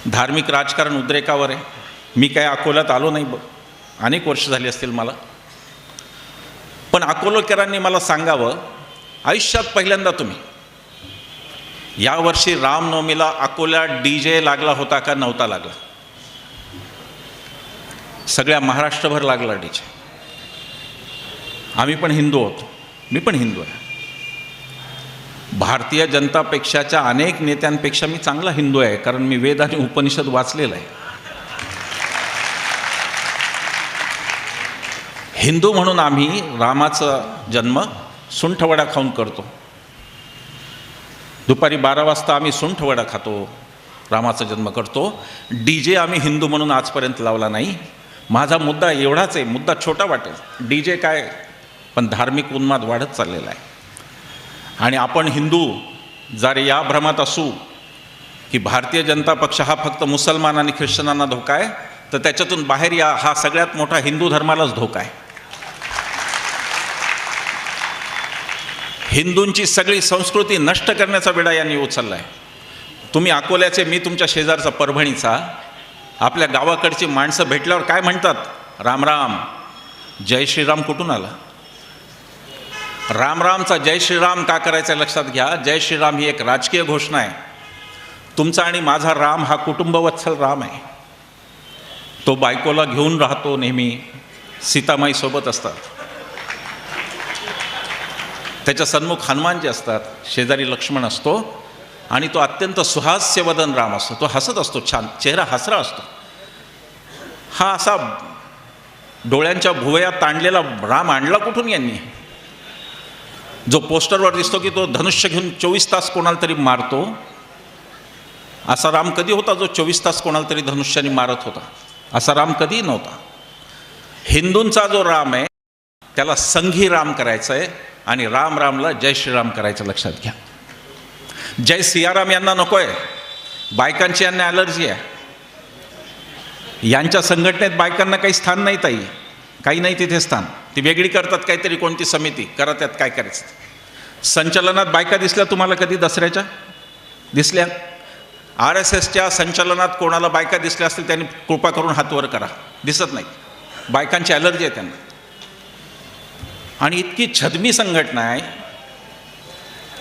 धार्मिक राजकारण उद्रेकावर आहे. मी काय अकोल्यात आलो नाही, अनेक वर्ष झाली असतील मला. पण अकोलकरांनी मला सांगावं, आयुष्यात पहिल्यांदा तुम्ही यावर्षी रामनवमीला अकोल्यात DJ लागला होता का नव्हता लागला? सगळ्या महाराष्ट्रभर लागला DJ. आम्ही पण हिंदू होतो, मी पण हिंदू आहे. भारतीय जनता पक्षाच्या अनेक नेत्यांपेक्षा मी चांगला हिंदू आहे, कारण मी वेद आणि उपनिषद वाचलेलं आहे. हिंदू म्हणून आम्ही रामाचा जन्म सुंठवडा खाऊन करतो. दुपारी 12 वाजता आम्ही सुंठवडा खातो, रामाचा जन्म करतो. DJ आम्ही हिंदू म्हणून आजपर्यंत लावला नाही. माझा मुद्दा एवढाच आहे, मुद्दा छोटा वाटेल, DJ काय, पण धार्मिक उन्माद वाढत चाललेला आहे. आणि आपण हिंदू जर या भ्रमात असू की भारतीय जनता पक्ष हा फक्त मुसलमान आणि ख्रिश्चनांना धोका आहे, तर त्याच्यातून बाहेर या, हा सगळ्यात मोठा हिंदू धर्मालाच धोका आहे. हिंदूंची सगळी संस्कृती नष्ट करण्याचा विडा यांनी उचलला आहे. तुम्ही अकोल्याचे, मी तुमच्या शेजारचा परभणीचा, आपल्या गावाकडची माणसं भेटल्यावर काय म्हणतात? राम राम, जय श्रीराम कुठून आला? राम रामचा जय श्रीराम का करायचं लक्षात घ्या. जय श्रीराम ही एक राजकीय घोषणा आहे. तुमचा आणि माझा राम हा कुटुंबवत्सल राम आहे. तो बायकोला घेऊन राहतो, नेहमी सीतामाई सोबत असतात. त्याच्या सन्मुख हनुमानजी असतात, शेजारी लक्ष्मण असतो, आणि तो अत्यंत सुहास्यवदन राम असतो. तो हसत असतो, छान चेहरा हसरा असतो. हा असा डोळ्यांच्या भुवया ताणलेला राम आणला कुठून यांनी? जो पोस्टरवर दिसतो की तो धनुष्य घेऊन 24 तास कोणाला तरी मारतो, असा राम कधी होता जो 24 तास कोणाला तरी धनुष्याने मारत होता? असा राम कधी नव्हता. हिंदूंचा जो राम आहे त्याला संघी राम करायचा आहे, आणि राम रामला जय श्रीराम करायचं, लक्षात घ्या. जय सियाराम यांना नको आहे. बायकांची यांना ॲलर्जी आहे. यांच्या संघटनेत बायकांना काही स्थान नाही ताई, काही नाही तिथे स्थान. ती वेगळी करतात काहीतरी, कोणती समिती करा, त्यात काय करायचं. संचलनात बायका दिसल्या तुम्हाला कधी? दसऱ्याच्या दिसल्या? RSSच्या संचलनात कोणाला बायका दिसल्या असतील त्यांनी कृपा करून हात वर करा. दिसत नाही. बायकांची ॲलर्जी आहे त्यांना. आणि इतकी छद्मी संघटना आहे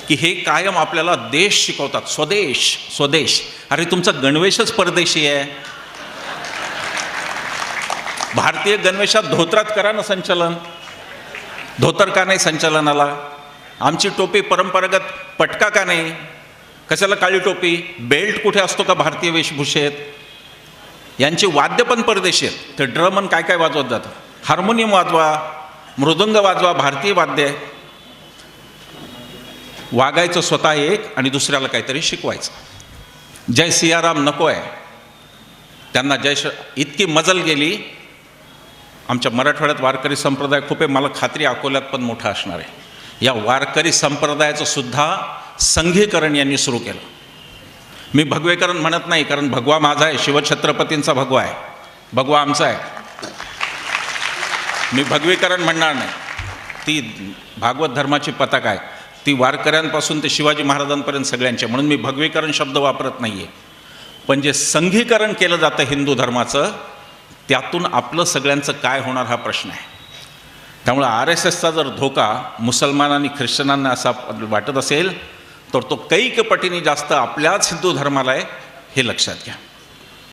की हे कायम आपल्याला देश शिकवतात, स्वदेश स्वदेश. अरे तुमचा गणवेशच परदेशी आहे. भारतीय गणवेशात धोत्रात करा ना संचलन. धोतर का नाही संचलनाला? आमची टोपी परंपरागत पटका का नाही? कशाला काळी टोपी? बेल्ट कुठे असतो का भारतीय वेशभूषेत? यांची वाद्य पण परदेशी आहेत. ते ड्रमन काय काय वाजवत जातं. हार्मोनियम वाजवा, मृदंग वाजवा, भारतीय वाद्य आहे. वागायचं स्वतः एक आणि दुसऱ्याला काहीतरी शिकवायचं. जय सियाराम नको आहे त्यांना. इतकी मजल गेली. आमच्या मराठवाड्यात वारकरी संप्रदाय खूप आहे, मला खात्री अकोल्यात पण मोठा असणार आहे. या वारकरी संप्रदायाचं सुद्धा संघीकरण यांनी सुरू केलं. मी भगवेकरण म्हणत नाही, कारण भगवा माझा आहे, शिवछत्रपतींचा भगवा आहे, भगवा आमचा आहे. मी भगवीकरण म्हणणार नाही. ती भागवत धर्माची पताका आहे, ती वारकऱ्यांपासून ते शिवाजी महाराजांपर्यंत सगळ्यांचे, म्हणून मी भगवीकरण शब्द वापरत नाही आहे. पण जे संघीकरण केलं जातं हिंदू धर्माचं, त्यातून आपलं सगळ्यांचं काय होणार हा प्रश्न आहे. त्यामुळे RSSचा जर धोका मुसलमान आणि ख्रिश्चनांना असा वाटत असेल, तर तो कैक पटीने जास्त आपल्याच हिंदू धर्माला आहे, हे लक्षात घ्या.